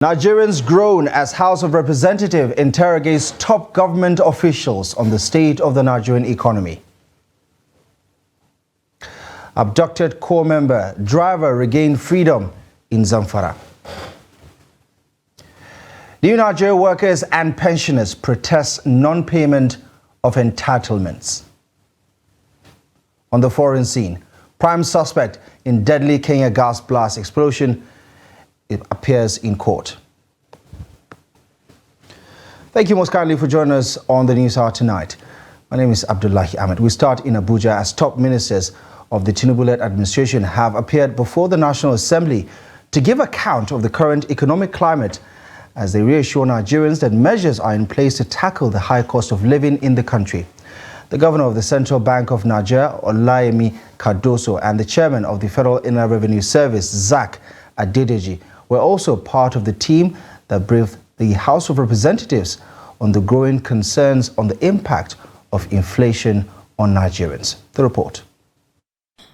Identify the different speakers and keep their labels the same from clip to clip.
Speaker 1: Nigerians groan as House of Representatives interrogates top government officials on the state of the Nigerian economy. Abducted corps member, driver regained freedom in Zamfara. New Nigeria workers and pensioners protest non-payment of entitlements. On the foreign scene, prime suspect in deadly Kenya gas blast explosion appears in court. Thank you most kindly for joining us on the News Hour tonight. My name is Abdullahi Ahmed. We start in Abuja as top ministers of the Tinubu-led administration have appeared before the National Assembly to give account of the current economic climate as they reassure Nigerians that measures are in place to tackle the high cost of living in the country. The governor of the Central Bank of Nigeria, Olayemi Cardoso, and the chairman of the Federal Inland Revenue Service, Zach Adedeji, were also part of the team that briefed the House of Representatives on the growing concerns on the impact of inflation on Nigerians. The report.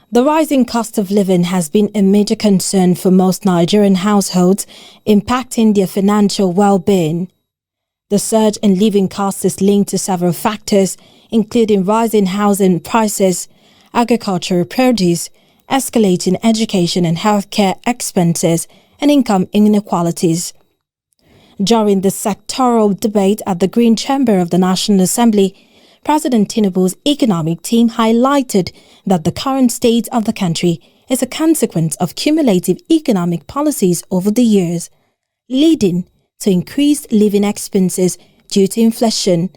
Speaker 2: The rising cost of living has been a major concern for most Nigerian households, impacting their financial well-being. The surge in living costs is linked to several factors, including rising housing prices, agricultural produce, escalating education and healthcare expenses, and income inequalities. During the sectoral debate at the Green Chamber of the National Assembly, President Tinubu's economic team highlighted that the current state of the country is a consequence of cumulative economic policies over the years, leading to increased living expenses due to inflation.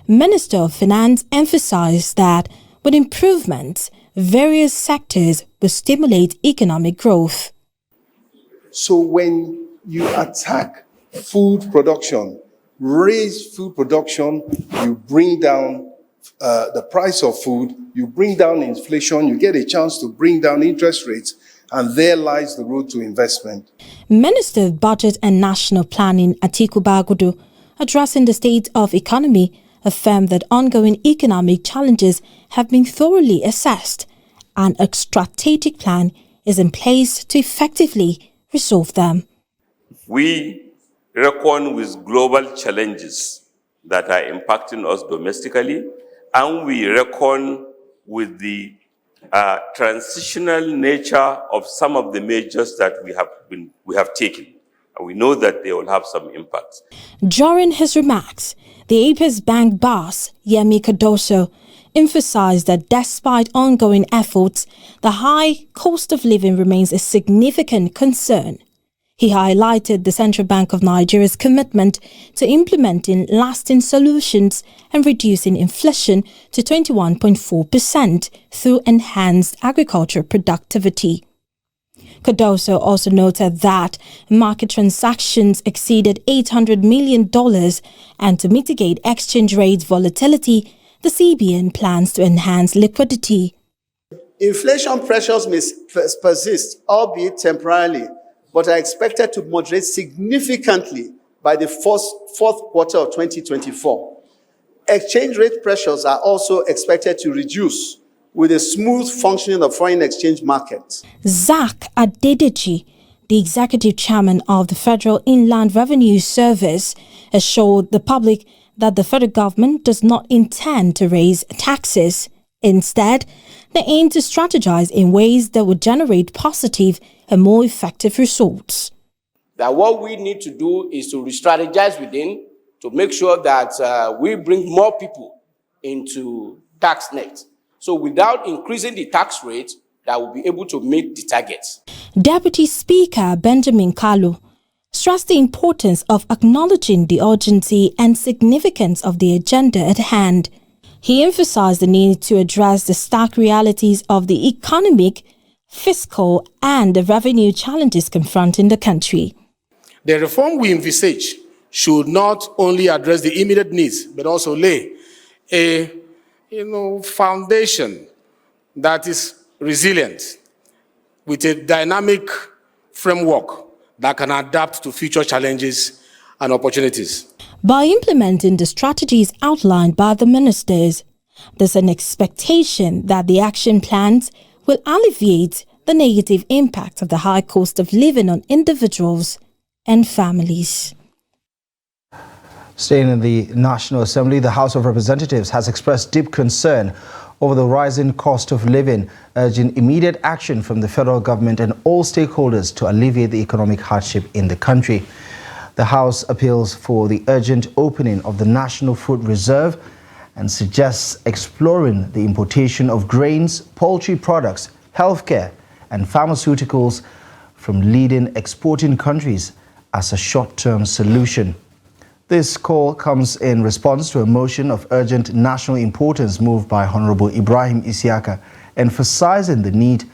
Speaker 2: Minister of Finance emphasized that with improvements, various sectors will stimulate economic growth.
Speaker 3: So when you attack food production, raise food production, you bring down the price of food, you bring down inflation, you get a chance to bring down interest rates, and there lies the road to investment.
Speaker 2: Minister of Budget and National Planning Atiku Bagudu, addressing the state of economy, affirmed that ongoing economic challenges have been thoroughly assessed and a strategic plan is in place to effectively resolve them.
Speaker 4: We reckon with global challenges that are impacting us domestically, and we reckon with the transitional nature of some of the measures that we have taken. And we know that they will have some impact.
Speaker 2: During his remarks, the Apex Bank boss, Yemi Cardoso, emphasized that despite ongoing efforts, the high cost of living remains a significant concern. He highlighted the Central Bank of Nigeria's commitment to implementing lasting solutions and reducing inflation to 21.4% through enhanced agricultural productivity. Cardoso also noted that market transactions exceeded $800 million, and to mitigate exchange rate volatility, the CBN plans to enhance liquidity.
Speaker 5: Inflation pressures may persist, albeit temporarily, but are expected to moderate significantly by the fourth quarter of 2024. Exchange rate pressures are also expected to reduce with a smooth functioning of foreign exchange markets.
Speaker 2: Zach Adedeji, the executive chairman of the Federal Inland Revenue Service, assured the public that the federal government does not intend to raise taxes. Instead, they aim to strategize in ways that would generate positive and more effective results.
Speaker 6: That what we need to do is to re-strategize within to make sure that we bring more people into tax net. So without increasing the tax rate, that will be able to meet the targets.
Speaker 2: Deputy Speaker Benjamin Kalu stressed the importance of acknowledging the urgency and significance of the agenda at hand. He emphasized the need to address the stark realities of the economic, fiscal, and the revenue challenges confronting the country.
Speaker 7: The reform we envisage should not only address the immediate needs, but also lay a foundation that is resilient with a dynamic framework that can adapt to future challenges and opportunities.
Speaker 2: By implementing the strategies outlined by the ministers, there's an expectation that the action plans will alleviate the negative impact of the high cost of living on individuals and families.
Speaker 1: Staying in the National Assembly, the House of Representatives has expressed deep concern over the rising cost of living, urging immediate action from the federal government and all stakeholders to alleviate the economic hardship in the country. The House appeals for the urgent opening of the National Food Reserve and suggests exploring the importation of grains, poultry products, healthcare and pharmaceuticals from leading exporting countries as a short-term solution. This call comes in response to a motion of urgent national importance moved by Honorable Ibrahim Isiaka, emphasizing the need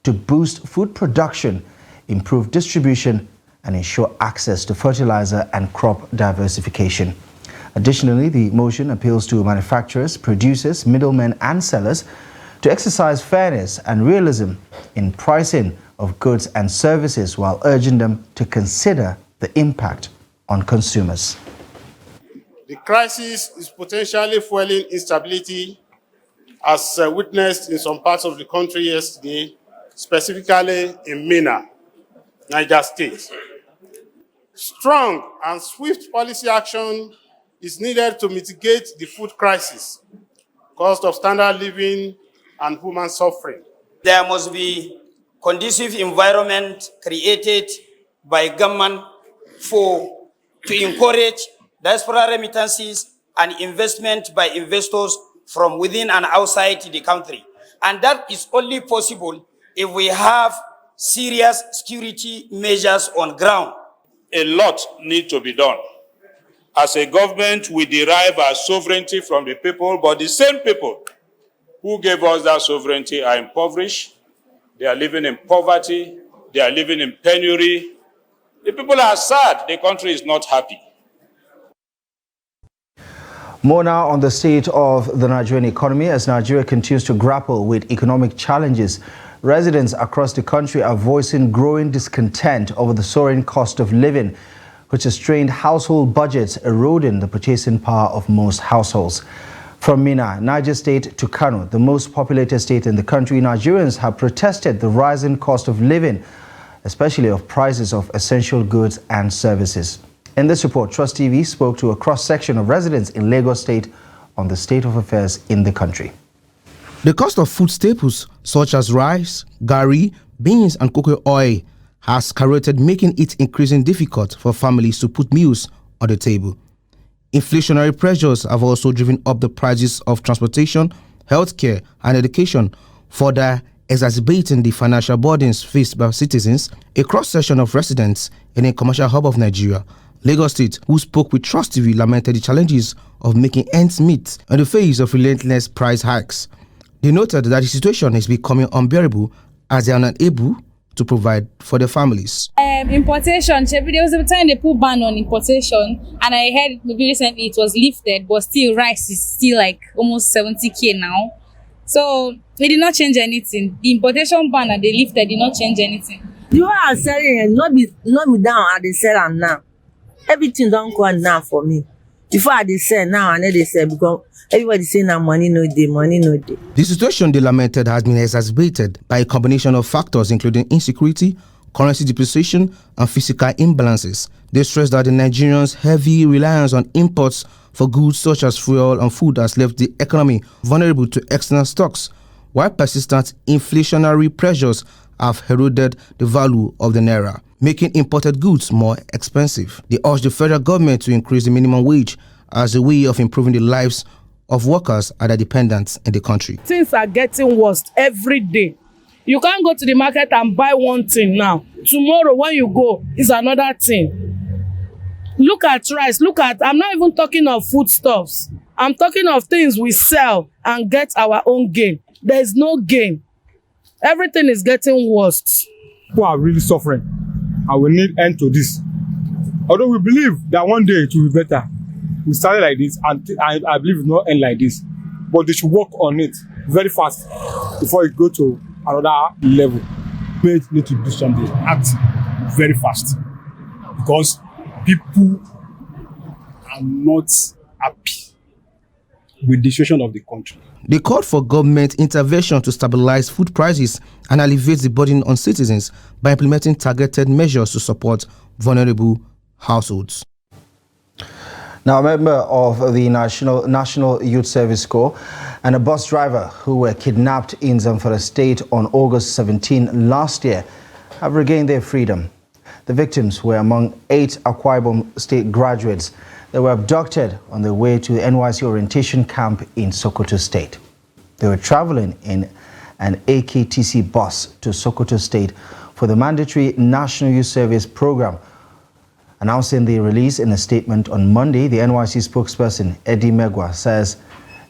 Speaker 1: to boost food production, improve distribution, and ensure access to fertilizer and crop diversification. Additionally, the motion appeals to manufacturers, producers, middlemen, and sellers to exercise fairness and realism in pricing of goods and services while urging them to consider the impact on consumers.
Speaker 7: The crisis is potentially fueling instability, as witnessed in some parts of the country yesterday, specifically in Minna, Niger State. Strong and swift policy action is needed to mitigate the food crisis, cost of standard living, and human suffering.
Speaker 8: There must be conducive environment created by government to encourage diaspora remittances and investment by investors from within and outside the country. And that is only possible if we have serious security measures on ground.
Speaker 9: A lot needs to be done. As a government, we derive our sovereignty from the people, but the same people who gave us that sovereignty are impoverished. They are living in poverty. They are living in penury. The people are sad. The country is not happy.
Speaker 1: More now on the state of the Nigerian economy as Nigeria continues to grapple with economic challenges. Residents across the country are voicing growing discontent over the soaring cost of living, which has strained household budgets, eroding the purchasing power of most households. From Minna, Niger State to Kano, the most populated state in the country, Nigerians have protested the rising cost of living, especially of prices of essential goods and services. In this report, Trust TV spoke to a cross-section of residents in Lagos State on the state of affairs in the country.
Speaker 10: The cost of food staples such as rice, garri, beans and cocoa oil has skyrocketed, making it increasingly difficult for families to put meals on the table. Inflationary pressures have also driven up the prices of transportation, healthcare and education, further exacerbating the financial burdens faced by citizens. A cross-section of residents in a commercial hub of Nigeria, Lagos State, who spoke with Trust TV, lamented the challenges of making ends meet in the face of relentless price hikes. They noted that the situation is becoming unbearable as they are not able to provide for their families.
Speaker 11: Importation, there was a time they put ban on importation, and I heard maybe recently it was lifted, but still rice is still like almost 70k now. So it did not change anything. The importation ban that they lifted did not change anything.
Speaker 12: The way I'm selling, not be down at the sell am now. Everything don't go now for me. Before I sell now, I know they sell because everybody saying now money no day, money no day.
Speaker 10: The situation they lamented has been exacerbated by a combination of factors including insecurity, currency depreciation, and physical imbalances. They stress that the Nigerians' heavy reliance on imports for goods such as fuel and food has left the economy vulnerable to external stocks, while persistent inflationary pressures have eroded the value of the naira, making imported goods more expensive. They urge the federal government to increase the minimum wage as a way of improving the lives of workers and their dependents in the country.
Speaker 13: Things are getting worse every day. You can't go to the market and buy one thing now. Tomorrow when you go, it's another thing. Look at rice, I'm not even talking of foodstuffs. I'm talking of things we sell and get our own gain. There's no gain. Everything is getting worse.
Speaker 14: People are really suffering, and we need end to this. Although we believe that one day it will be better. We started like this, and I believe it will not end like this. But they should work on it very fast before it go to another level. They need to do something, act very fast, because people are not happy. with the situation of the country.
Speaker 10: They called for government intervention to stabilize food prices and alleviate the burden on citizens by implementing targeted measures to support vulnerable households.
Speaker 1: Now, a member of the National Youth Service Corps and a bus driver who were kidnapped in Zamfara State on August 17 last year have regained their freedom. The victims were among 8 Akwa Ibom State graduates that were abducted on their way to the NYC orientation camp in Sokoto State. They were traveling in an AKTC bus to Sokoto State for the mandatory National Youth Service program. Announcing the release in a statement on Monday, the NYC spokesperson Eddie Megwa says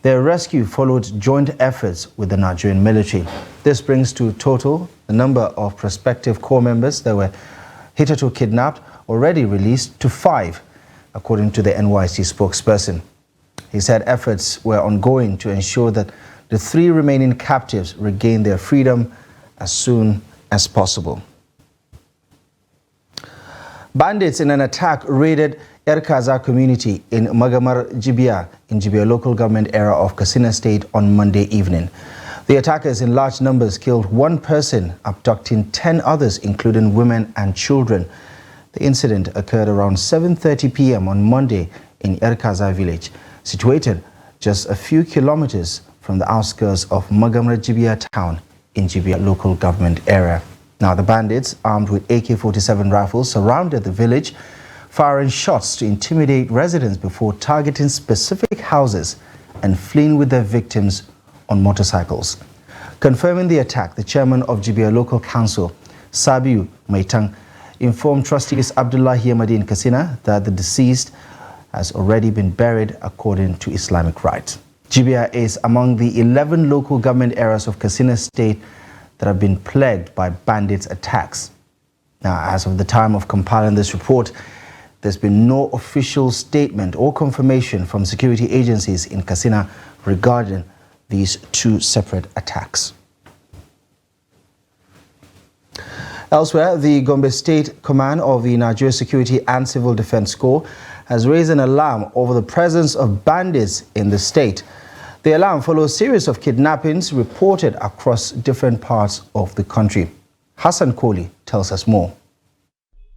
Speaker 1: their rescue followed joint efforts with the Nigerian military. This brings to total the number of prospective corps members that were hitherto kidnapped already released to 5, according to the NYC spokesperson. He said efforts were ongoing to ensure that the 3 remaining captives regain their freedom as soon as possible. Bandits in an attack raided Erkaza community in Magamar Jibia in Jibia local government area of Katsina State on Monday evening. The attackers in large numbers killed 1 person, abducting 10 others, including women and children. The incident occurred around 7:30 p.m. on Monday in Erkaza village, situated just a few kilometers from the outskirts of Magamar Jibia town in Jibia local government area. Now, the bandits, armed with AK-47 rifles, surrounded the village, firing shots to intimidate residents before targeting specific houses and fleeing with their victims on motorcycles. Confirming the attack, the chairman of Jibia Local Council, Sabiu Maitang, informed trustees Abdullahi Ahmadi Katsina that the deceased has already been buried according to Islamic rites. Jibia is among the 11 local government areas of Katsina State that have been plagued by bandits' attacks. Now, as of the time of compiling this report, there's been no official statement or confirmation from security agencies in Katsina regarding these 2 separate attacks. Elsewhere, the Gombe State Command of the Nigeria Security and Civil Defense Corps has raised an alarm over the presence of bandits in the state. The alarm follows a series of kidnappings reported across different parts of the country. Hassan Koli tells us more.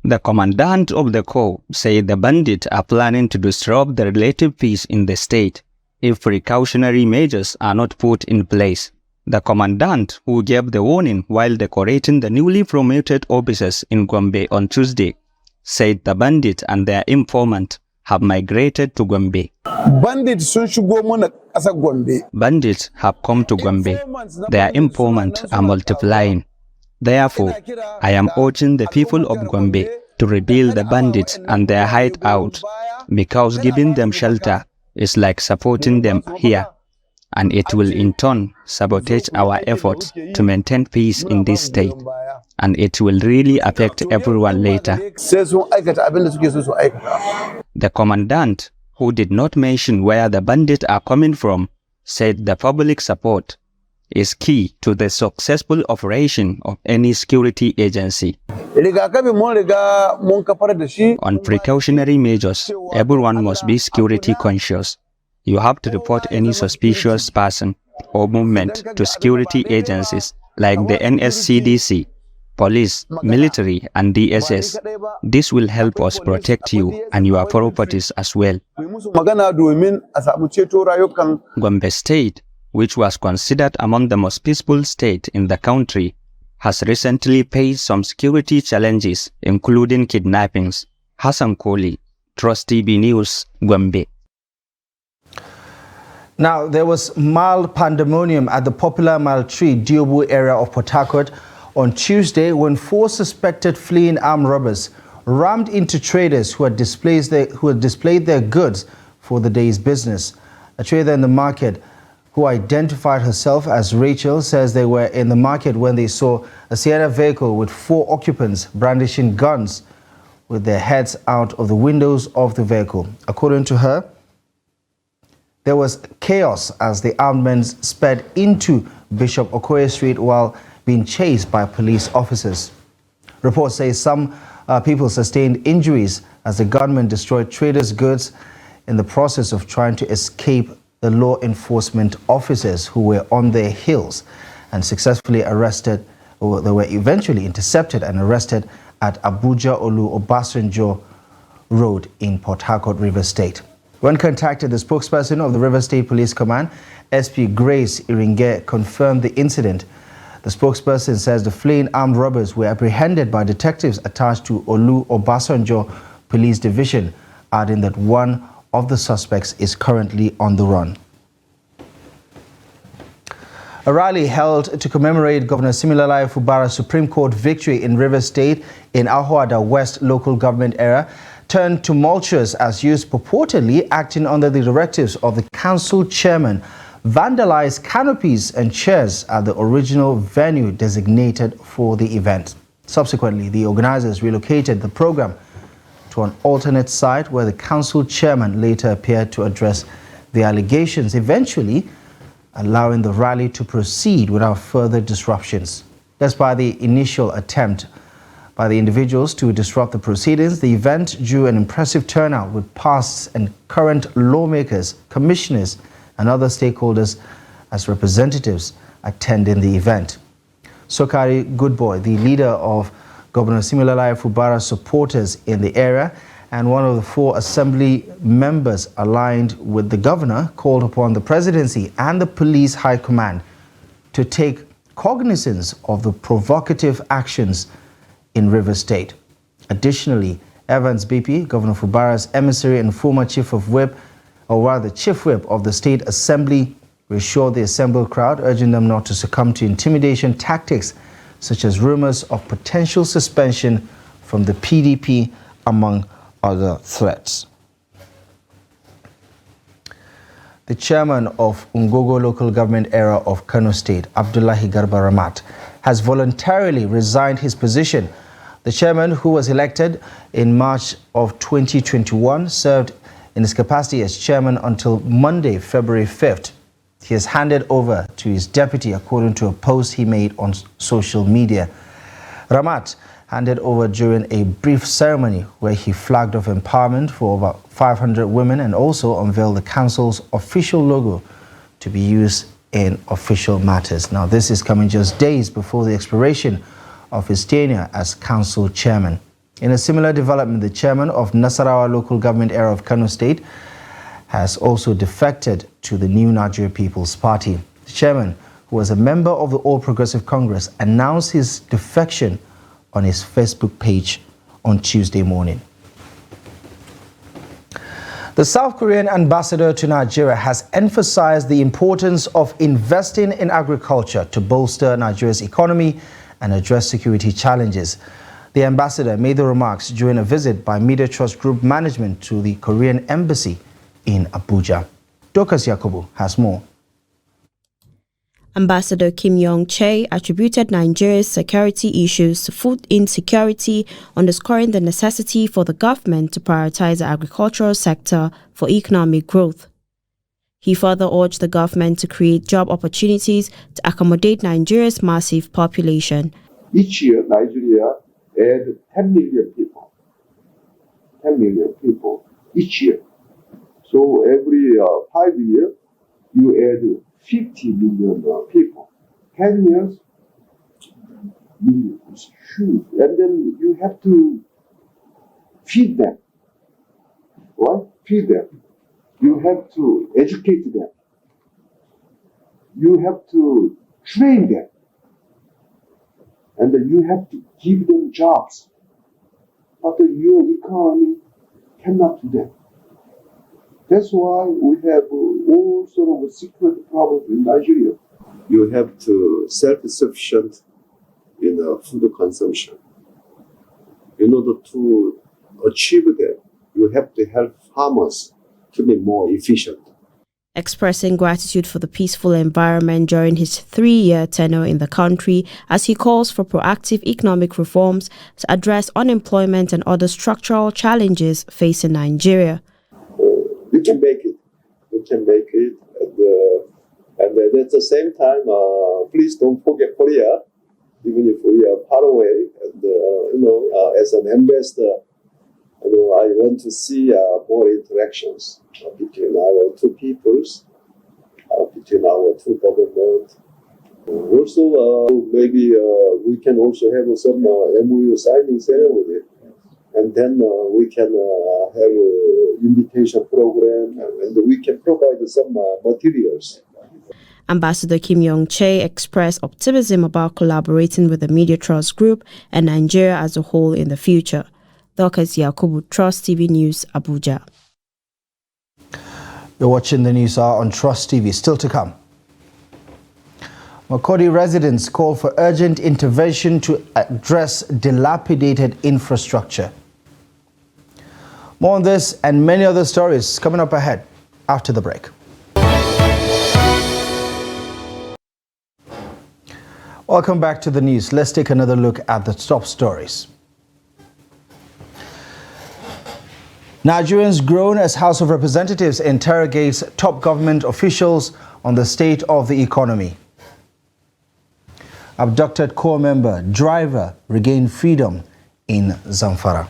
Speaker 15: The commandant of the corps said the bandits are planning to disrupt the relative peace in the state if precautionary measures are not put in place. The commandant, who gave the warning while decorating the newly promoted officers in Gombe on Tuesday, said the bandits and their informant have migrated to Gombe. Bandits have come to Gombe. Their informants are multiplying. Therefore, I am urging the people of Gombe to rebuild the bandits and their hideout, because giving them shelter is like supporting them here, and it will in turn sabotage our efforts to maintain peace in this state, and it will really affect everyone later. The commandant, who did not mention where the bandits are coming from, said the public support is key to the successful operation of any security agency. On precautionary measures, everyone must be security conscious. You have to report any suspicious person or movement to security agencies like the NSCDC, police, military, and DSS. This will help us protect you and your properties as well. Gombe State, which was considered among the most peaceful states in the country, has recently faced some security challenges, including kidnappings. Hassan Koli, Trust TV News, Gombe.
Speaker 1: Now, there was mild pandemonium at the popular Mile 3 Diobu area of Port Harcourt on Tuesday when 4 suspected fleeing armed robbers rammed into traders who had displayed their goods for the day's business. A trader in the market, who identified herself as Rachel, says they were in the market when they saw a Sienna vehicle with 4 occupants brandishing guns with their heads out of the windows of the vehicle. According to her, there was chaos as the armed men sped into Bishop Okoye Street while being chased by police officers. Reports say some people sustained injuries as the gunmen destroyed traders' goods in the process of trying to escape the law enforcement officers who were on their heels and successfully arrested, or they were eventually intercepted and arrested at Abuja Olu Obasanjo Road in Port Harcourt, Rivers State. When contacted, the spokesperson of the Rivers State Police Command, SP Grace Iringe, confirmed the incident. The spokesperson says the fleeing armed robbers were apprehended by detectives attached to Olu Obasanjo Police Division, adding that one of the suspects is currently on the run. A rally held to commemorate Governor Siminalayi Fubara's Supreme Court victory in Rivers State in Ahoada West local government area turned tumultuous as youths purportedly acting under the directives of the council chairman vandalized canopies and chairs at the original venue designated for the event. Subsequently, the organizers relocated the program to an alternate site where the council chairman later appeared to address the allegations, eventually allowing the rally to proceed without further disruptions. Despite the initial attempt by the individuals to disrupt the proceedings, the event drew an impressive turnout with past and current lawmakers, commissioners, and other stakeholders as representatives attending the event. Sokari Goodboy, the leader of Governor Siminalayi Fubara's supporters in the area and one of the 4 assembly members aligned with the governor, called upon the presidency and the police high command to take cognizance of the provocative actions in Rivers State. Additionally, Evans BP, Governor Fubara's emissary and former chief whip of the State Assembly, reassured the assembled crowd, urging them not to succumb to intimidation tactics such as rumors of potential suspension from the PDP, among other threats. The chairman of Ungogo local government area of Kano State, Abdullahi Garba Ramat, has voluntarily resigned his position. The chairman, who was elected in March of 2021, served in his capacity as chairman until Monday, February 5th. He has handed over to his deputy, according to a post he made on social media. Ramat handed over during a brief ceremony where he flagged off empowerment for over 500 women and also unveiled the council's official logo to be used in official matters. Now, this is coming just days before the expiration of his tenure as council chairman. In a similar development, the chairman of Nasarawa local government area of Kano State has also defected to the New Nigeria People's Party. The chairman, who was a member of the All Progressive Congress, announced his defection on his Facebook page on Tuesday morning. The South Korean ambassador to Nigeria has emphasized the importance of investing in agriculture to bolster Nigeria's economy and address security challenges. The ambassador made the remarks during a visit by Media Trust Group management to the Korean embassy in Abuja. Dorcas Yakubu has more.
Speaker 16: Ambassador Kim Yong-chae attributed Nigeria's security issues to food insecurity, underscoring the necessity for the government to prioritize the agricultural sector for economic growth. He further urged the government to create job opportunities to accommodate Nigeria's massive population.
Speaker 17: Each year, Nigeria adds 10 million people. 10 million people each year. So every 5 years, you add 50 million people. 10 years, it's huge. And then you have to feed them. Right? Feed them. You have to educate them. You have to train them. And then you have to give them jobs. But your economy cannot do that. That's why we have all sort of security problems in Nigeria. You have to self-sufficient in food consumption. In order to achieve that, you have to help farmers to be more efficient.
Speaker 16: Expressing gratitude for the peaceful environment during his 3-year tenure in the country, as he calls for proactive economic reforms to address unemployment and other structural challenges facing Nigeria.
Speaker 17: You can make it. You can make it. And at the same time, please don't forget Korea, even if we are far away. And, as an ambassador, I want to see more interactions between our two peoples. between our two governments. Also, maybe we can also have some MOU signing ceremony, and then we can have an invitation program, and we can provide some materials.
Speaker 16: Ambassador Kim Yong-chae expressed optimism about collaborating with the Media Trust Group and Nigeria as a whole in the future. Dorcas Yakubu, Trust TV News, Abuja.
Speaker 1: You're watching the news hour on Trust TV. Still to come. Makurdi residents call for urgent intervention to address dilapidated infrastructure. More on this and many other stories coming up ahead after the break. Welcome back to the news. Let's take another look at the top stories. Nigerians groan as House of Representatives interrogates top government officials on the state of the economy. Abducted corps member, driver, regained freedom in Zamfara.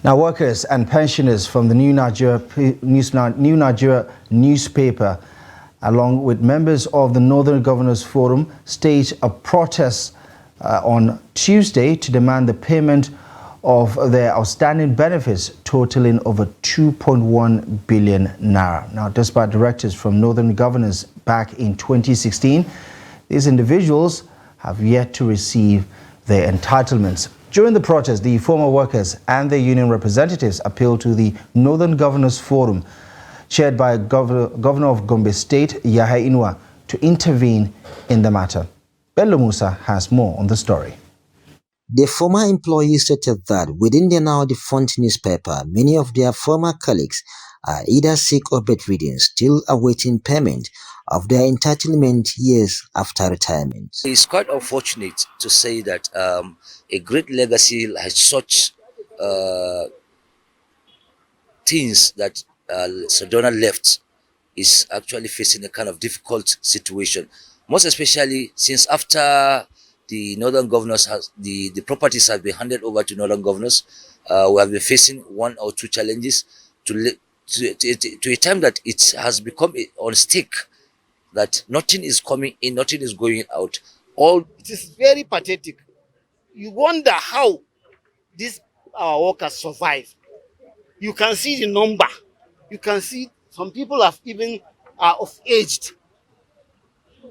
Speaker 1: Now, workers and pensioners from the New Nigeria newspaper, along with members of the Northern Governors Forum, staged a protest on Tuesday to demand the payment of their outstanding benefits totaling over 2.1 billion naira. Now, despite directives from Northern Governors back in 2016, these individuals have yet to receive their entitlements. During the protest, the former workers and their union representatives appealed to the Northern Governors Forum, chaired by Governor of Gombe State, Yahya Inuwa, to intervene in the matter. Bello Musa has more on the story.
Speaker 18: The former employees stated that within the now defunct newspaper, many of their former colleagues are either sick or bedridden, still awaiting payment of their entitlement years after retirement.
Speaker 19: It's quite unfortunate to say that a great legacy has such things that Sedona left is actually facing a kind of difficult situation, most especially since after the Northern Governors the properties have been handed over to Northern Governors. We have been facing one or two challenges to a time that it has become on stake, that nothing is coming in, nothing is going out.
Speaker 20: It is very pathetic. You wonder how these our workers survive. You can see the number. You can see some people have even are of aged.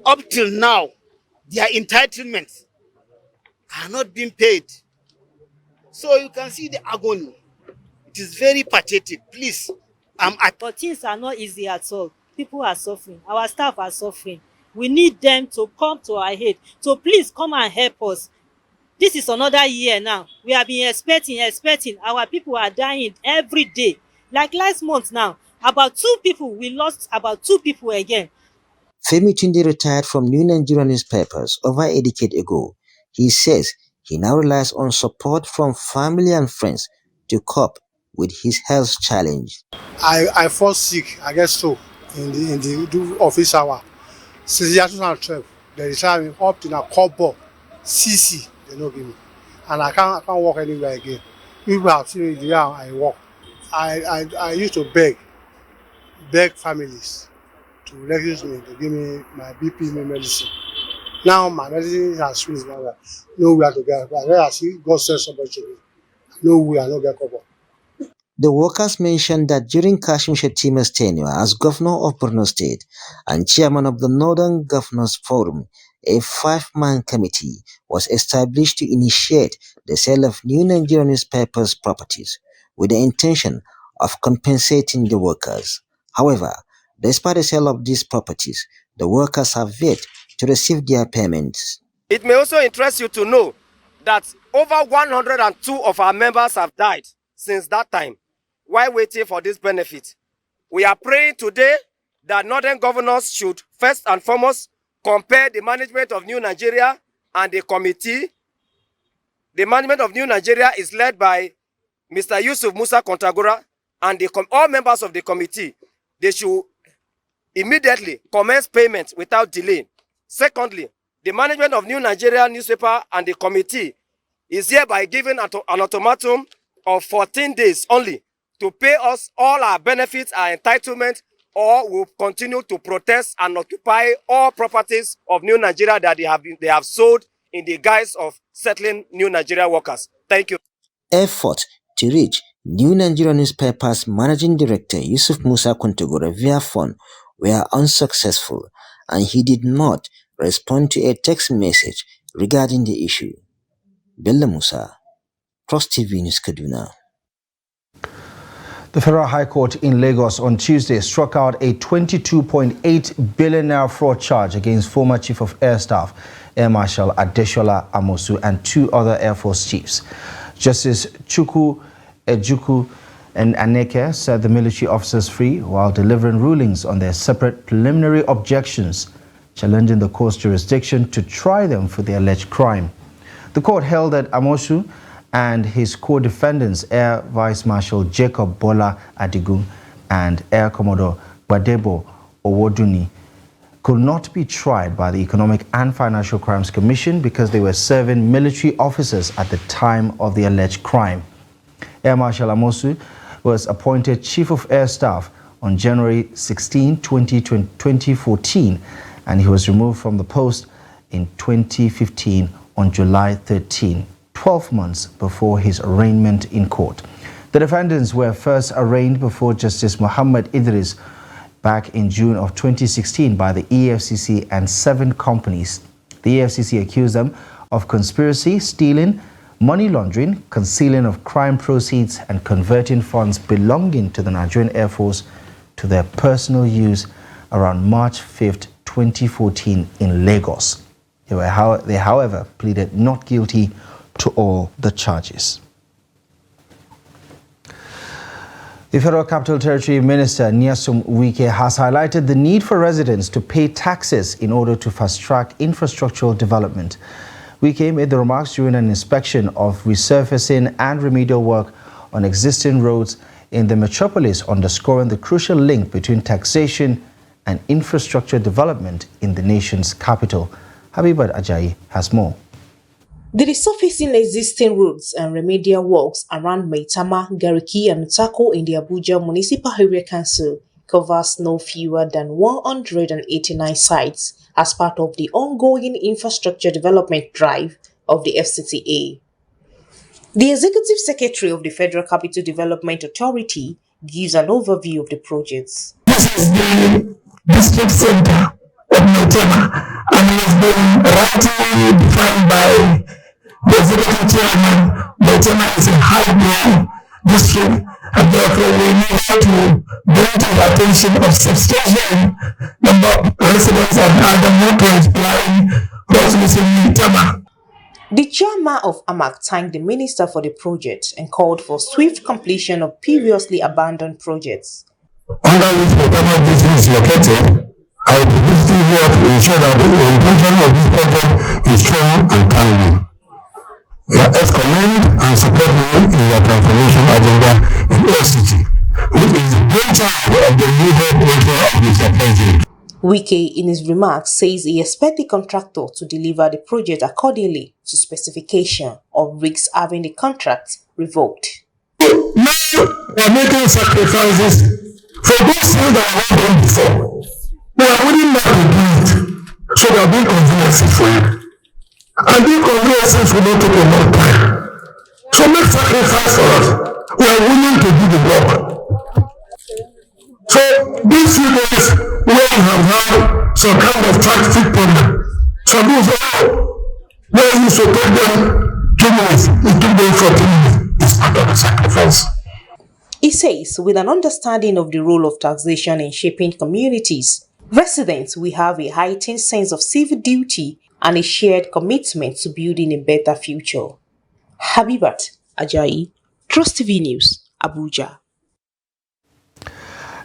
Speaker 20: Up till now, their entitlements are not being paid. So you can see the agony. It is very pathetic. Please,
Speaker 21: but things are not easy at all. People are suffering. Our staff are suffering. We need them to come to our aid. So please come and help us. This is another year now. We have been expecting. Our people are dying every day. Like last month now, about 2 people, we lost about 2 people again.
Speaker 18: Femi Tunde retired from New Nigerian newspapers over a decade ago. He says he now relies on support from family and friends to cope with his health challenge.
Speaker 22: I fall sick, I guess so, in the office hour. Since the year 2012, they retire me up to a couple CC, they don't give me. And I can't walk anywhere again. People have seen me the year I walk. I used to beg families to refuse me, to give me my BP medicine. Now my medicine has finished. Nowhere to get. But when I see God send somebody to me, nowhere I don't get cover.
Speaker 18: The workers mentioned that during Kashim Shettima's tenure as governor of Borno State and chairman of the Northern Governors Forum, a 5-man committee was established to initiate the sale of New Nigerian newspapers' properties with the intention of compensating the workers. However, despite the sale of these properties, the workers have yet to receive their payments.
Speaker 23: It may also interest you to know that over 102 of our members have died since that time while waiting for this benefit. We are praying today that Northern Governors should first and foremost compare the management of New Nigeria and the committee. The management of New Nigeria is led by Mr. Yusuf Musa Kontagora, and all members of the committee, they should immediately commence payment without delay. Secondly, the management of New Nigeria newspaper and the committee is hereby given an ultimatum of 14 days only to pay us all our benefits, our entitlement or will continue to protest and occupy all properties of New Nigeria that they have sold in the guise of settling New Nigeria workers. Thank you.
Speaker 18: Effort to reach New Nigeria Newspapers Managing Director Yusuf Musa Kuntugore via phone were unsuccessful, and he did not respond to a text message regarding the issue. Bello Musa, Trust TV News Kaduna.
Speaker 1: The Federal High Court in Lagos on Tuesday struck out a 22.8 billion naira fraud charge against former Chief of Air Staff, Air Marshal Adeshola Amosu, and 2 other Air Force chiefs. Justice Chukwu Ejukwu and Aneke set the military officers free while delivering rulings on their separate preliminary objections, challenging the court's jurisdiction to try them for the alleged crime. The court held that Amosu and his co-defendants, Air Vice Marshal Jacob Bola Adigun and Air Commodore Gbadebo Owoduni, could not be tried by the Economic and Financial Crimes Commission because they were serving military officers at the time of the alleged crime. Air Marshal Amosu was appointed Chief of Air Staff on January 16, 2014, and he was removed from the post in 2015 on July 13, 12 months before his arraignment in court. The defendants were first arraigned before Justice Muhammad Idris back in June of 2016 by the EFCC and 7 companies. The EFCC accused them of conspiracy, stealing, money laundering, concealing of crime proceeds, and converting funds belonging to the Nigerian Air Force to their personal use around March 5th, 2014 in Lagos. They, however, pleaded not guilty to all the charges. The Federal Capital Territory Minister Nyesom Wike has highlighted the need for residents to pay taxes in order to fast-track infrastructural development. Wike made the remarks during an inspection of resurfacing and remedial work on existing roads in the metropolis, underscoring the crucial link between taxation and infrastructure development in the nation's capital. Habibat Ajayi has more.
Speaker 3: The resurfacing existing roads and remedial works around Maitama, Gariki and Tako in the Abuja Municipal Area Council covers no fewer than 189 sites as part of the ongoing infrastructure development drive of the FCTA. The Executive Secretary of the Federal Capital Development Authority gives an overview of the projects.
Speaker 4: This is the district center of Maitama, and it has been rightly defined by the Executive Chairman. Maitama is a high-growth district, and therefore we need to bring to the attention of substantial number of residents and other motorists flying crossing Maitama.
Speaker 3: The chairman of AMAC thanked the minister for the project and called for swift completion of previously abandoned projects.
Speaker 4: Under which Maitama district is located, our publicity work to ensure that the implementation of this project is strong and timely. We are commend and support them in their transformation agenda in FCT, which is the brainchild of the leader of Mr. President.
Speaker 3: Wike, in his remarks, says he expects the contractor to deliver the project accordingly to specification, or risks having the contract revoked.
Speaker 4: Now we are making sacrifices for those things that were not done before. We are willing not to do it, so we are doing conveniences for you. And these conveniences will not take a long time. So make sacrifice for us. We are willing to do the work. So these few days, we have had some kind of traffic problem. Some people say, where you should take them 2 minutes, it took them 14 minutes. It's part of the sacrifice.
Speaker 3: He says, with an understanding of the role of taxation in shaping communities, residents will have a heightened sense of civic duty and a shared commitment to building a better future. Habibat Ajayi, Trust TV News, Abuja.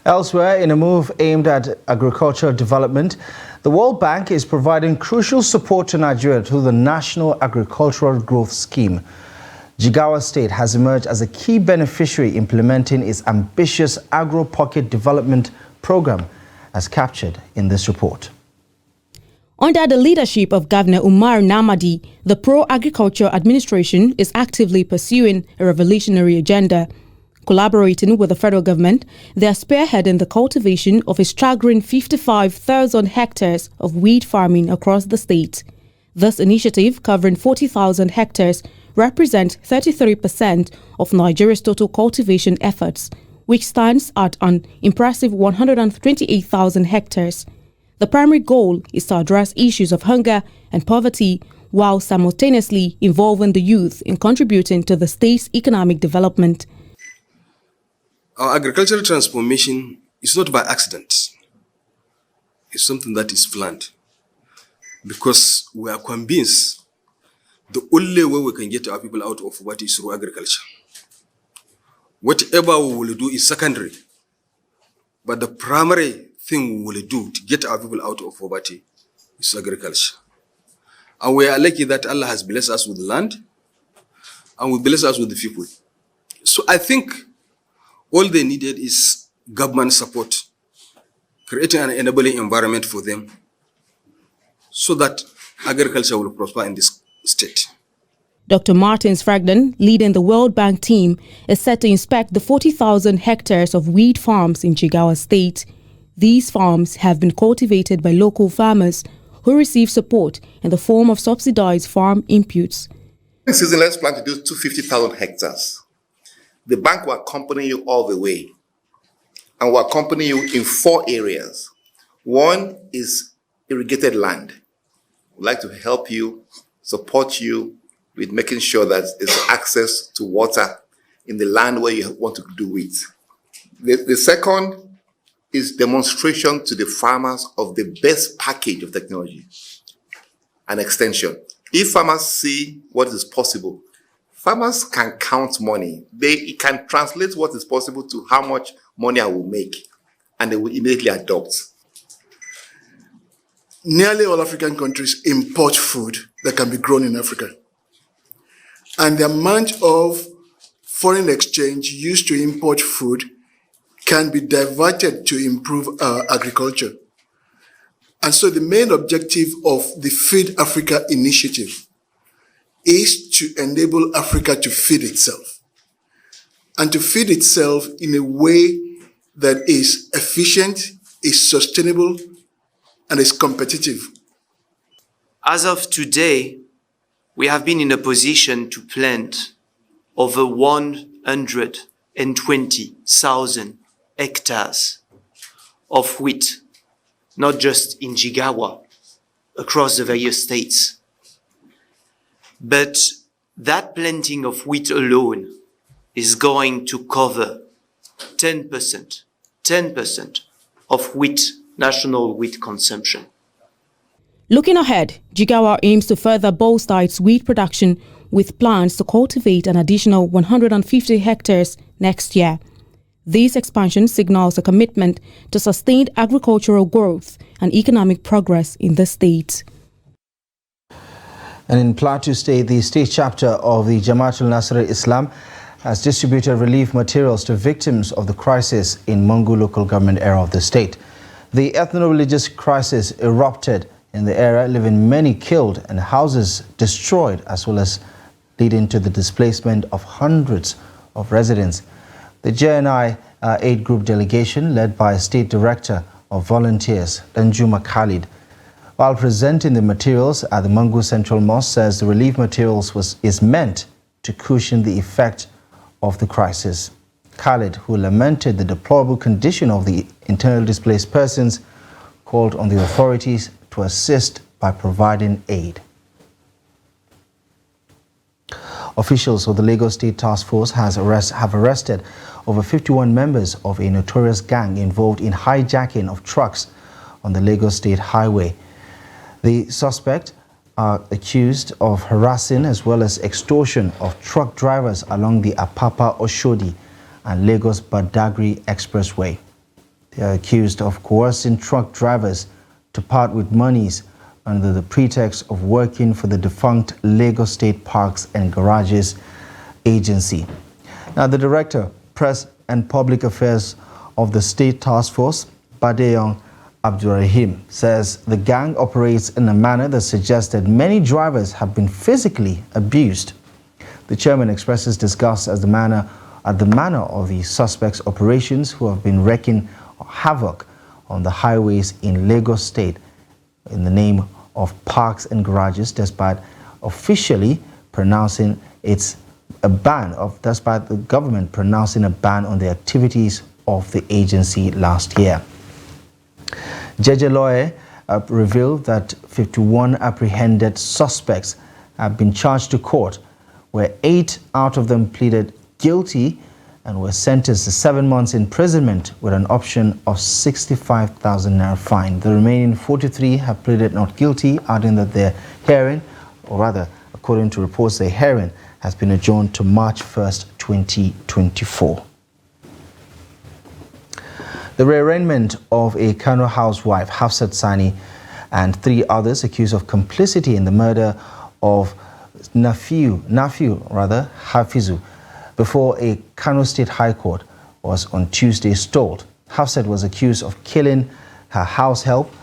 Speaker 1: Elsewhere, in a move aimed at agricultural development, the World Bank is providing crucial support to Nigeria through the National Agricultural Growth Scheme. Jigawa State has emerged as a key beneficiary implementing its ambitious agro-pocket development program, as captured in this report.
Speaker 5: Under the leadership of Governor Umar Namadi, the Pro-Agriculture Administration is actively pursuing a revolutionary agenda. Collaborating with the federal government, they are spearheading the cultivation of a staggering 55,000 hectares of wheat farming across the state. This initiative, covering 40,000 hectares, represents 33% of Nigeria's total cultivation efforts, which stands at an impressive 128,000 hectares. The primary goal is to address issues of hunger and poverty while simultaneously involving the youth in contributing to the state's economic development.
Speaker 2: Our agricultural transformation is not by accident. It's something that is planned. Because we are convinced the only way we can get our people out of poverty is through agriculture. Whatever we will do is secondary. But the primary thing we will do to get our people out of poverty is agriculture. And we are lucky that Allah has blessed us with land and we bless us with the people. So I think all they needed is government support, creating an enabling environment for them so that agriculture will prosper in this state.
Speaker 5: Dr. Martins Fragden, leading the World Bank team, is set to inspect the 40,000 hectares of wheat farms in Jigawa State. These farms have been cultivated by local farmers who receive support in the form of subsidized farm inputs.
Speaker 6: This season, let's plan to do 250,000 hectares. The bank will accompany you all the way, and will accompany you in 4 areas. One is irrigated land. We'd like to help you, support you with making sure that there's access to water in the land where you want to do wheat. The second is demonstration to the farmers of the best package of technology and extension. If farmers see what is possible, farmers can count money. They can translate what is possible to how much money I will make, and they will immediately adopt.
Speaker 7: Nearly all African countries import food that can be grown in Africa. And the amount of foreign exchange used to import food can be diverted to improve our agriculture. And so the main objective of the Feed Africa initiative is to enable Africa to feed itself, and to feed itself in a way that is efficient, is sustainable, and is competitive.
Speaker 24: As of today, we have been in a position to plant over 120,000 hectares of wheat, not just in Jigawa, across the various states. But that planting of wheat alone is going to cover 10% of national wheat consumption.
Speaker 5: Looking ahead, Jigawa aims to further bolster its wheat production with plans to cultivate an additional 150 hectares next year. This expansion signals a commitment to sustained agricultural growth and economic progress in the state.
Speaker 1: And in Plateau State, the state chapter of the Jamaatul Nasr Islam has distributed relief materials to victims of the crisis in Mangu local government area of the state. The ethno-religious crisis erupted in the area, leaving many killed and houses destroyed, as well as leading to the displacement of hundreds of residents. The JNI 8 group delegation, led by State Director of Volunteers, Danjuma Khalid, while presenting the materials at the Mangu Central Mosque, says the relief materials is meant to cushion the effect of the crisis. Khalid, who lamented the deplorable condition of the internally displaced persons, called on the authorities to assist by providing aid. Officials of the Lagos State Task Force have arrested over 51 members of a notorious gang involved in hijacking of trucks on the Lagos State Highway. The suspects are accused of harassing as well as extortion of truck drivers along the Apapa-Oshodi and Lagos-Badagry Expressway. They are accused of coercing truck drivers to part with monies under the pretext of working for the defunct Lagos State Parks and Garages Agency. Now, the Director, Press and Public Affairs of the State Task Force, Badeyon Abdurrahim, says the gang operates in a manner that suggests that many drivers have been physically abused. The chairman expresses disgust at the manner at the manner of the suspects' operations, who have been wreaking havoc on the highways in Lagos State in the name of parks and garages, despite officially pronouncing despite the government pronouncing a ban on the activities of the agency last year. Jeje Loye revealed that 51 apprehended suspects have been charged to court, where 8 out of them pleaded guilty and were sentenced to 7 months imprisonment with an option of 65,000 naira fine. The remaining 43 have pleaded not guilty, adding that their hearing, or rather, according to reports, their hearing has been adjourned to March 1st, 2024. The rearrangement of a Kano housewife, Hafsat Sani, and 3 others accused of complicity in the murder of Hafizu, before a Kano State High Court was on Tuesday stalled. Hafsat was accused of killing her house help,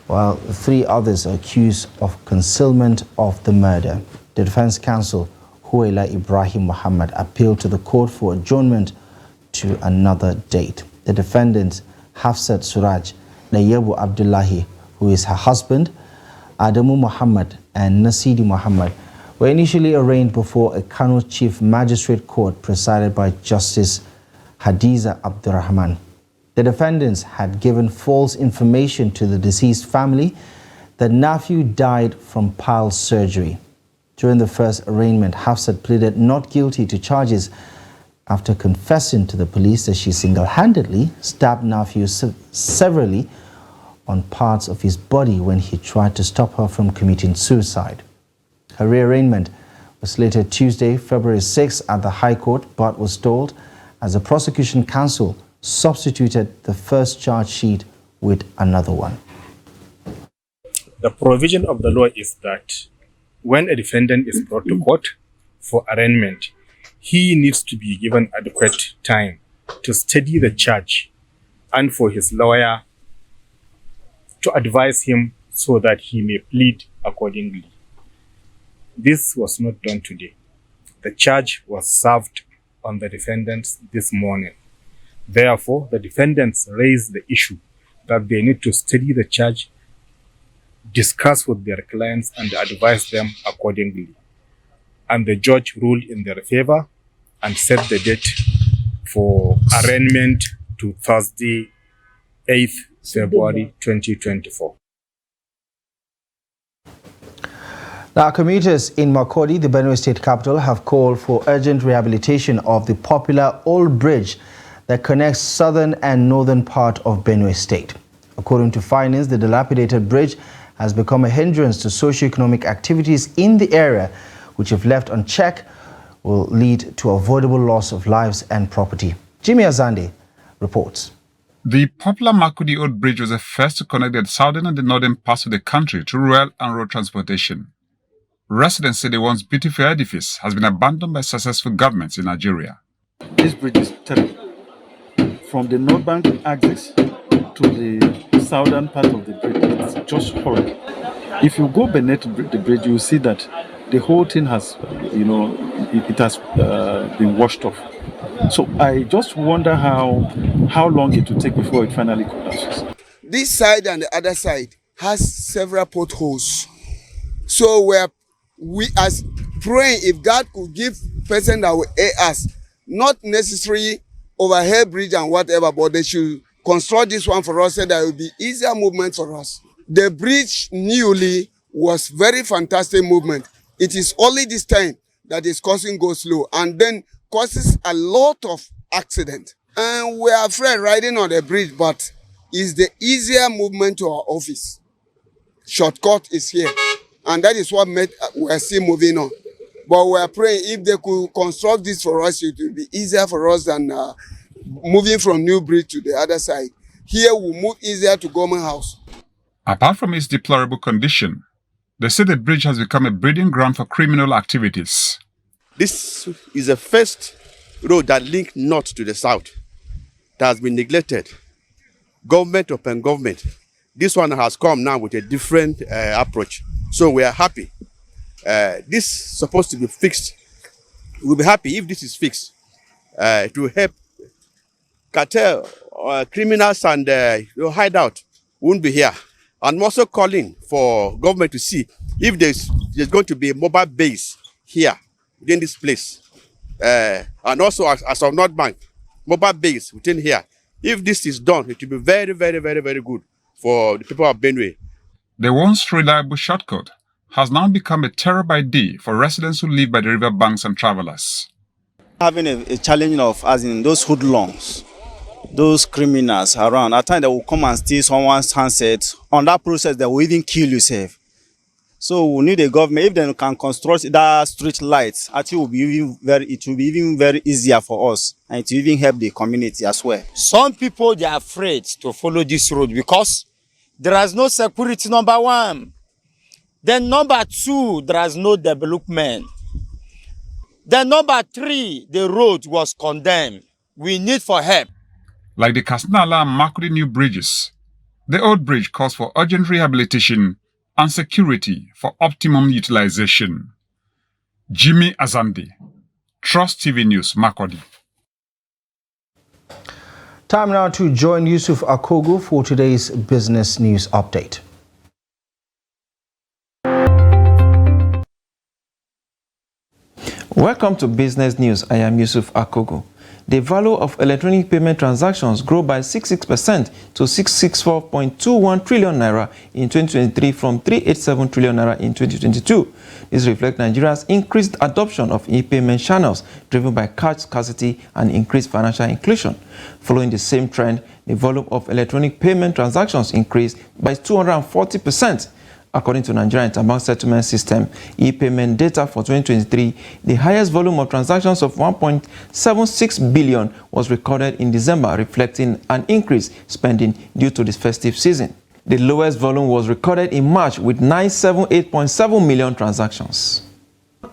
Speaker 1: while 3 others are accused of concealment of the murder. The defense counsel, Huwaila Ibrahim Muhammad, appealed to the court for adjournment to another date. The defendants, Hafsat Suraj, Nayebu Abdullahi, who is her husband, Adamu Muhammad and Nasidi Muhammad, were initially arraigned before a Kano Chief Magistrate Court presided by Justice Hadiza Abdurrahman. The defendants had given false information to the deceased family that nephew died from pile surgery. During the first arraignment, Hafsat pleaded not guilty to charges after confessing to the police that she single-handedly stabbed nephew severally on parts of his body when he tried to stop her from committing suicide. Her rearrangement was slated Tuesday, February 6 at the High Court, but was stalled as the prosecution counsel substituted the first charge sheet with another one.
Speaker 8: The provision of the law is that when a defendant is brought to court for arraignment, he needs to be given adequate time to study the charge and for his lawyer to advise him so that he may plead accordingly. This was not done today. The charge was served on the defendants this morning. Therefore, the defendants raised the issue that they need to study the charge, discuss with their clients, and advise them accordingly. And the judge ruled in their favor and set the date for arraignment to Thursday, 8th February 2024.
Speaker 1: Now, commuters in Makurdi, the Benue State capital, have called for urgent rehabilitation of the popular old bridge that connects southern and northern part of Benue State. According to findings, the dilapidated bridge has become a hindrance to socio-economic activities in the area, which, if left unchecked, will lead to avoidable loss of lives and property. Jimmy Azande reports.
Speaker 9: The popular Makurdi Old Bridge was the first to connect the southern and the northern parts of the country to rail and road transportation. Residents say the once beautiful edifice has been abandoned by successful governments in Nigeria.
Speaker 11: This bridge is terrible. From the north bank axis to the southern part of the bridge, it's just horrible. If you go beneath the bridge, you will see that the whole thing has, it has been washed off. So I just wonder how long it will take before it finally collapses.
Speaker 12: This side and the other side has several potholes. So we as praying if God could give person that will aid us, not necessarily overhead bridge and whatever, but they should construct this one for us so that it will be easier movement for us. The bridge newly was very fantastic movement. It is only this time that is causing go slow and then causes a lot of accident. And we are afraid riding on the bridge, but it's the easier movement to our office. Shortcut is here. And that is what we are still moving on. But we are praying if they could construct this for us, it will be easier for us than moving from New Bridge to the other side. Here we'll move easier to Government House.
Speaker 9: Apart from its deplorable condition, they say the bridge has become a breeding ground for criminal activities.
Speaker 25: This is the first road that links north to the south that has been neglected. Government upon government. This one has come now with a different approach. So we are happy. This is supposed to be fixed. We'll be happy if this is fixed. to help cartel, criminals and hideout won't be here. I'm also calling for government to see if there's going to be a mobile base here within this place. And also as of North Bank, mobile base within here. If this is done, it will be very, very, very, very good for the people of Benue.
Speaker 9: The once reliable shortcut has now become a terrible idea for residents who live by the river banks and travelers.
Speaker 11: Having a challenge of, as in those hoodlums, those criminals around, at times they will come and steal someone's handset. On that process, they will even kill yourself. So we need a government, if they can construct that street lights, I think it will be even very easier for us, and it will even help the community as well.
Speaker 10: Some people, they are afraid to follow this road because there is no security, number one. Then number two, there is no development. Then number three, the road was condemned. We need for help.
Speaker 9: Like the Kasnala and Makudi new bridges, the old bridge calls for urgent rehabilitation and security for optimum utilization. Jimmy Azandi, Trust TV News, Makudi.
Speaker 1: Time now to join Yusuf Akogo for today's business news update.
Speaker 13: Welcome to Business News. I am Yusuf Akogo. The value of electronic payment transactions grew by 66% to 664.21 trillion naira in 2023 from 387 trillion naira in 2022. This reflects Nigeria's increased adoption of e-payment channels driven by cash scarcity and increased financial inclusion. Following the same trend, the volume of electronic payment transactions increased by 240%. According to Nigerian Interbank Settlement System e-payment data for 2023, the highest volume of transactions of 1.76 billion was recorded in December, reflecting an increased spending due to the festive season. The lowest volume was recorded in March with 978.7 million transactions.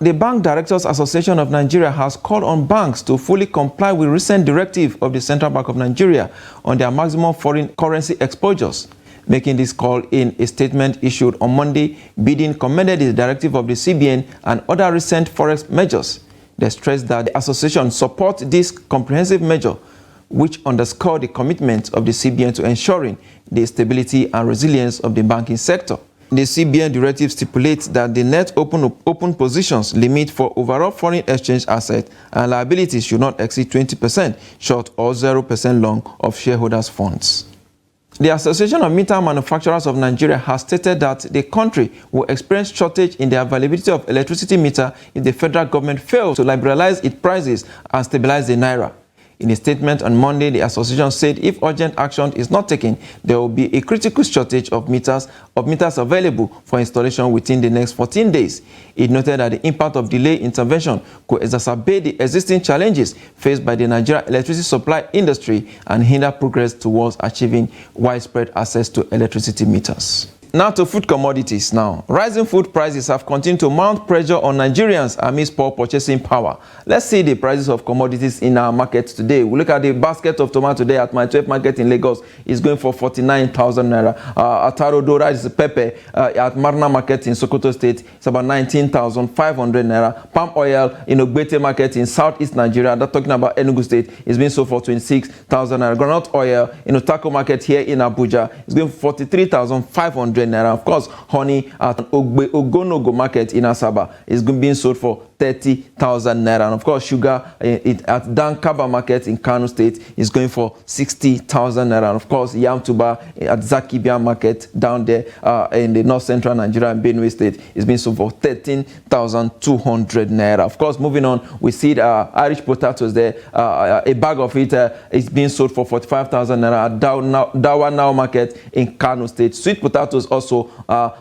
Speaker 13: The Bank Directors Association of Nigeria has called on banks to fully comply with recent directive of the Central Bank of Nigeria on their maximum foreign currency exposures. Making this call in a statement issued on Monday, BIDIN commended the directive of the CBN and other recent forex measures. They stressed that the association supports this comprehensive measure, which underscore the commitment of the CBN to ensuring the stability and resilience of the banking sector. The CBN directive stipulates that the net open positions limit for overall foreign exchange assets and liabilities should not exceed 20% short or 0% long of shareholders' funds. The Association of Meter Manufacturers of Nigeria has stated that the country will experience shortage in the availability of electricity meter if the federal government fails to liberalize its prices and stabilize the naira. In a statement on Monday, the association said if urgent action is not taken, there will be a critical shortage of meters available for installation within the next 14 days. It noted that the impact of delayed intervention could exacerbate the existing challenges faced by the Nigerian electricity supply industry and hinder progress towards achieving widespread access to electricity meters. Now to food commodities now. Rising food prices have continued to mount pressure on Nigerians amidst poor purchasing power. Let's see the prices of commodities in our market today. We look at the basket of tomato today at my 12th market in Lagos. It's going for 49,000 naira. Ataro Dora is pepper at Marna market in Sokoto State. It's about 19,500 naira. Palm oil in Ogbete market in Southeast Nigeria. That's talking about Enugu State. It's being sold for 26,000 naira. Groundnut oil in Otako market here in Abuja. It's going for 43,500 naira. Of course, honey at Ogonogo market in Asaba is being sold for 30,000 naira. And of course, sugar at Dankaba market in Kano State is going for 60,000 naira. And of course, yam tuber at Zakibia market down there in the north central Nigeria and Benue State is being sold for 13,200 naira. Of course, moving on, we see the Irish potatoes there. A bag of it is being sold for 45,000 naira at Dawa Now market in Kano State. Sweet potatoes also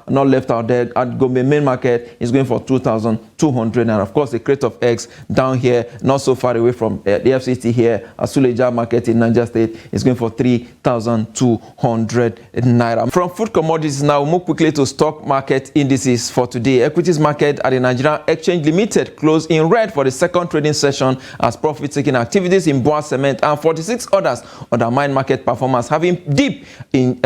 Speaker 13: not left out there at Gombe main market is going for 2,200 naira. Of course, the crate of eggs down here, not so far away from the FCT here, at Suleja market in Niger State is going for 3,200 naira. From food commodities now, we'll move quickly to stock market indices for today. Equities market at the Nigerian Exchange Limited closed in red for the second trading session as profit-taking activities in Boa Cement and 46 others undermined market performance, having dipped in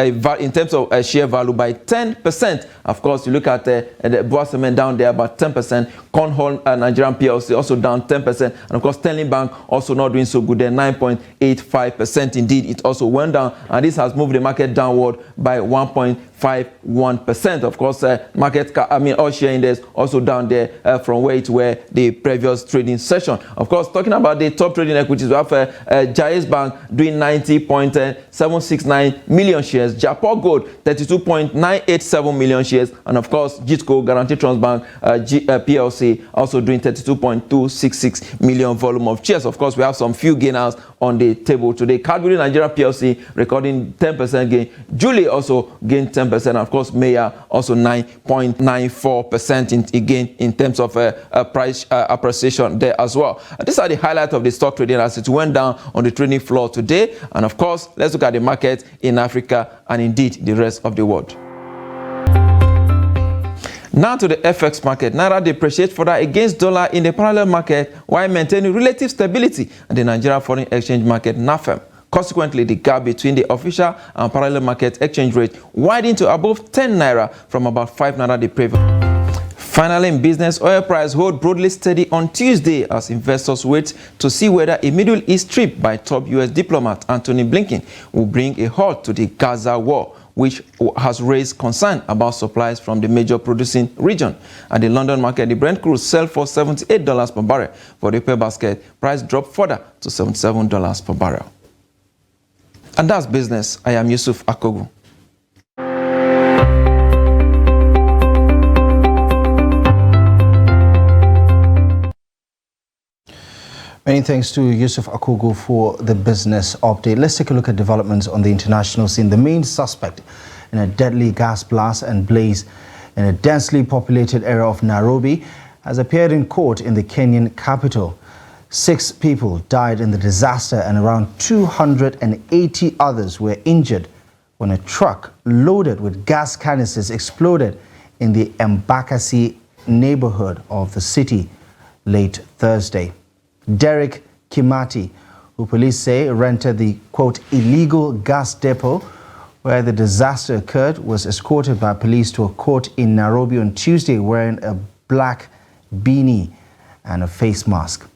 Speaker 13: terms of share value by 10%. Of course, you look at the Boa Cement down there about 10%. Cornhole Nigerian PLC also down 10%. And of course, Sterling Bank also not doing so good. They're 9.85%. Indeed, it also went down. And this has moved the market downward by 1.51%. Of course, all share index also down there from where it were the previous trading session. Of course, talking about the top trading equities, we have Jais Bank doing 90.769 million shares, Japan Gold 32.987 million shares, and of course, Gitco Guarantee Trust Bank PLC also doing 32.266 million volume of shares. Of course, we have some few gainers on the table today. Cadbury Nigeria PLC recording 10% gain. Julie also gained 10%. And of course, Maya also 9.94% again in terms of price appreciation there as well. These are the highlights of the stock trading as it went down on the trading floor today. And of course, let's look at the market in Africa and indeed the rest of the world. Now to the FX market. Naira depreciates further against dollar in the parallel market while maintaining relative stability in the Nigeria foreign exchange market NAFEM. Consequently, the gap between the official and parallel market exchange rate widened to above 10 naira from about 5 naira the previous. Finally, in business, oil price hold broadly steady on Tuesday as investors wait to see whether a Middle East trip by top U.S. diplomat Anthony Blinken will bring a halt to the Gaza war, which has raised concern about supplies from the major producing region. At the London market, the Brent crude sell for $78 per barrel. For the oil basket, price dropped further to $77 per barrel. And that's business. I am Yusuf Akogu.
Speaker 1: Many thanks to Yusuf Akogu for the business update. Let's take a look at developments on the international scene. The main suspect in a deadly gas blast and blaze in a densely populated area of Nairobi has appeared in court in the Kenyan capital. 6 people died in the disaster and around 280 others were injured when a truck loaded with gas canisters exploded in the Embakasi neighborhood of the city late Thursday. Derek Kimati, who police say rented the, quote, illegal gas depot where the disaster occurred, was escorted by police to a court in Nairobi on Tuesday wearing a black beanie and a face mask.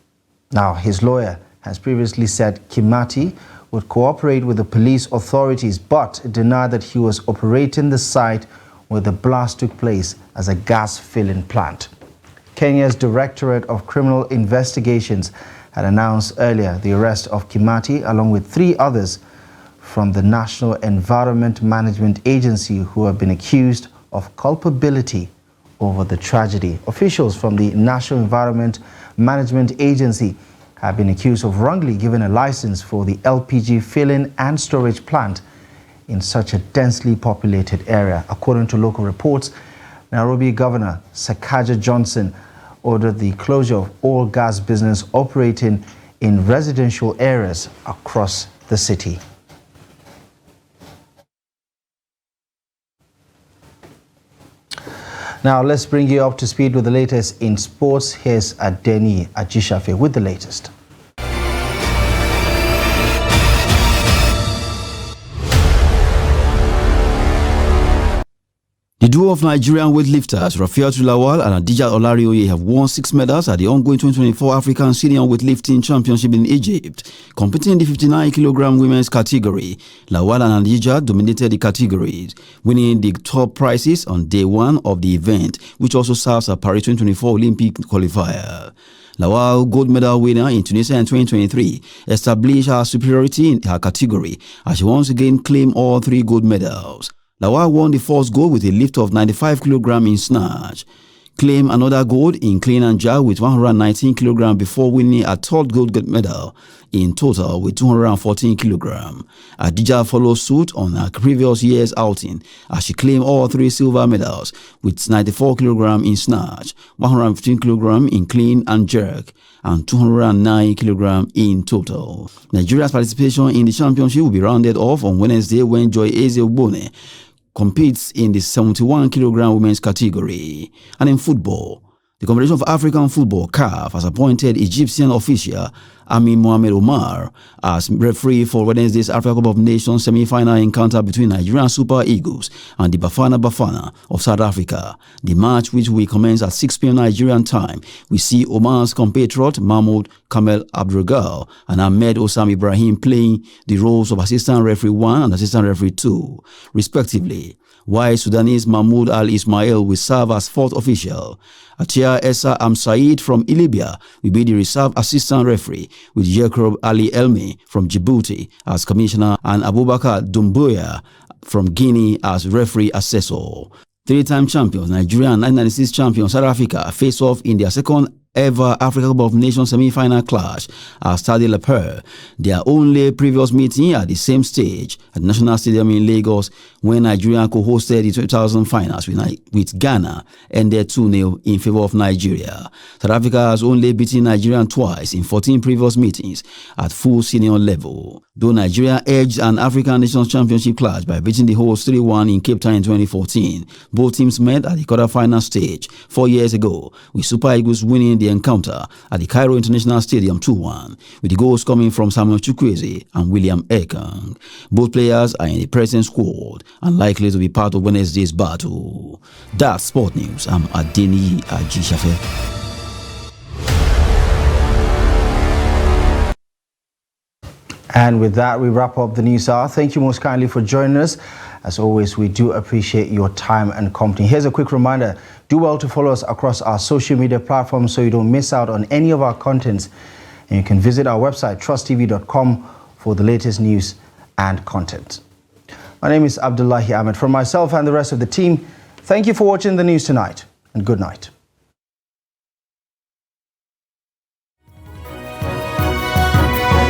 Speaker 1: Now, his lawyer has previously said Kimati would cooperate with the police authorities but denied that he was operating the site where the blast took place as a gas filling plant. Kenya's Directorate of Criminal Investigations had announced earlier the arrest of Kimati along with 3 others from the National Environment Management Agency who have been accused of culpability over the tragedy. Officials from the National Environment Management Agency have been accused of wrongly giving a license for the LPG filling and storage plant in such a densely populated area. According to local reports, Nairobi Governor Sakaja Johnson ordered the closure of all gas business operating in residential areas across the city. Now let's bring you up to speed with the latest in sports. Here's Adeni Ajishafe with the latest.
Speaker 14: The duo of Nigerian weightlifters Rafiatu Lawal and Adija Olarioye have won 6 medals at the ongoing 2024 African Senior Weightlifting Championship in Egypt. Competing in the 59-kilogram women's category, Lawal and Adija dominated the categories, winning the top prizes on day 1 of the event, which also serves as Paris 2024 Olympic qualifier. Lawal, gold medal winner in Tunisia in 2023, established her superiority in her category as she once again claimed all 3 gold medals. Lawal won the first gold with a lift of 95 kg in snatch, claimed another gold in clean and jerk with 119 kg before winning a third gold medal in total with 214 kg. Adija followed suit on her previous year's outing as she claimed all 3 silver medals with 94 kg in snatch, 115 kg in clean and jerk, and 209 kg in total. Nigeria's participation in the championship will be rounded off on Wednesday when Joy Ezeobone competes in the 71-kilogram women's category. And in football, the Confederation of African Football, CAF, has appointed Egyptian official Amin Mohamed Omar as referee for Wednesday's Africa Cup of Nations semi-final encounter between Nigerian Super Eagles and the Bafana of South Africa. The match, which will commence at 6 p.m. Nigerian time, we see Omar's compatriot Mahmoud Kamel Abdurgal and Ahmed Osam Ibrahim playing the roles of Assistant Referee 1 and Assistant Referee 2, respectively, while Sudanese Mahmoud Al-Ismail will serve as fourth official. Atia Essa Amsaid from Libya will be the reserve assistant referee, with Jacob Ali Elmi from Djibouti as commissioner and Abubakar Dumbuya from Guinea as referee assessor. Three-time champions Nigeria and 1996 champions South Africa face off in their second ever Africa Cup of Nations semi-final clash at Stade Le Perle, their only previous meeting at the same stage at National Stadium in Lagos, when Nigeria co-hosted the 2000 finals with Ghana, ended 2-0 in favor of Nigeria. South Africa has only beaten Nigeria twice in 14 previous meetings at full senior level, though Nigeria edged an African Nations Championship clash by beating the hosts 3-1 in Cape Town in 2014. Both teams met at the quarter-final stage 4 years ago, with Super Eagles winning the encounter at the Cairo International Stadium 2-1, with the goals coming from Samuel Chukwueze and William Ekong. Both players are in the present squad and likely to be part of Wednesday's battle. That's Sport News. I'm Adeni Ajishafe.
Speaker 1: And with that, we wrap up the news hour. Thank you most kindly for joining us. As always, we do appreciate your time and company. Here's a quick reminder. Do well to follow us across our social media platforms so you don't miss out on any of our contents. And you can visit our website, trusttv.com, for the latest news and content. My name is Abdullahi Ahmed. From myself and the rest of the team, thank you for watching the news tonight, and good night.